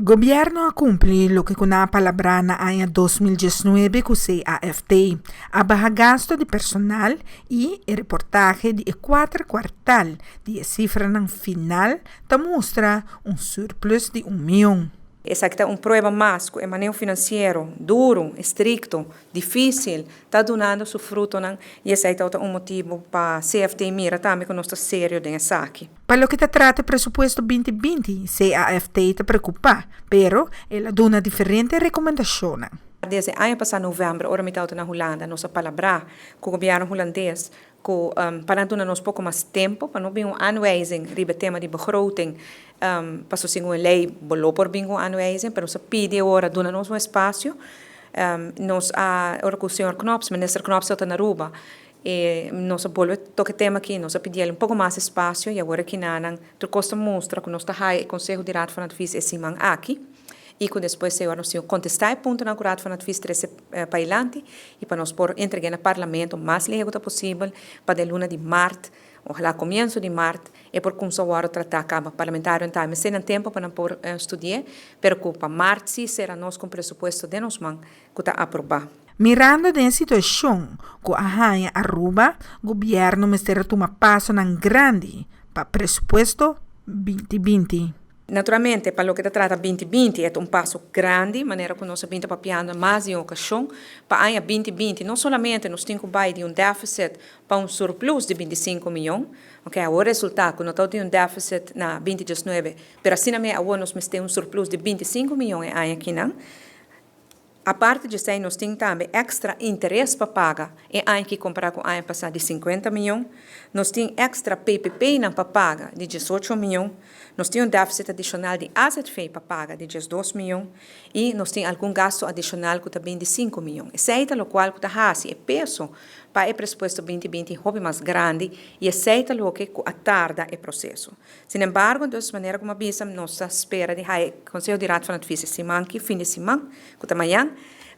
Gobierno cumpre lo que con la palabra na año 2019 con CAFT, abajo gasto de personal y el reportaje de 4 kwartal de cifra final te muestra un surplus de 1 milhão. Essa aqui é prova mais que o manejo financeiro duro, estricto, difícil, está dando seu fruto, e esse é motivo para a CFT mira também que nós estamos sérios nessa aqui. Para lo que te trata presupuesto 2020, CAFT te preocupa, pero ela dá uma diferente recomendação. Desde ano passado, novembro, ora me estava na Holanda, nossa palavra com o governo holandês, para dar-nos pouco mais tempo, para não vir aanwijzing, ribe tema de begroting, para so uma lei bolou por bingo aanwijzing, para nós pedir agora, dar-nos espaço, nós ora com o senhor Knops, ministro Knops está na Aruba, e nós bolou toque tema aqui, nós pedimos pouco mais espaço, e agora que não, tu costa mostra que nós está aí, Conselho de Raad van Advies esse man aqui, e que depois se nós contestar ponto na Raad van Advies 13 para adelante e para nós por entregar no parlamento o mais rápido possível para a luna de março, ojalá começo de março, e por como só o tratar acaba parlamentar então, mas sem tempo para por estudar, pero que para março será nós com presupuesto de nós man que está aprovado. Mirando a situação que a Aruba, o governo mistério toma passo nan grande para presupuesto 2020. Naturalmente, para o que se trata 2020, é passo grande, maneira que nós estamos papiando mais de ocasião, para o ano 2020, não somente nós temos que de déficit para surplus de 25 milhões, okay? O resultado, que nós temos déficit na 2019, mas assim também agora nós temos surplus de 25 milhões em ano aqui, não? A parte disso, nós temos também extra interesse para pagar, em ano que comparar com o ano passado de 50 milhões, nós temos extra PPP para pagar de 18 milhões, nós temos déficit adicional de asset fee para pagar de 12 milhões e nós temos algum gasto adicional que também de 5 milhões. Esse é o qual está é peso para o presupuesto 2020 hobby mais grande e esse é o que atarda o processo. Sin embargo, de maneira como avisamos, nós espera de o Conselho de Raad van Advies semana que fim de semana, que amanhã,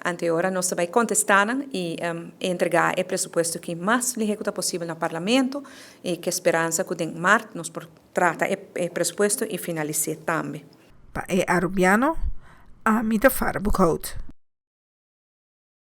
ante ora nós vamos contestar e entregar o presupuesto que mais rápido possível no parlamento e que esperança que em março nós trata o presupuesto e finalize também. Para Arubiano, a mita fara bukout.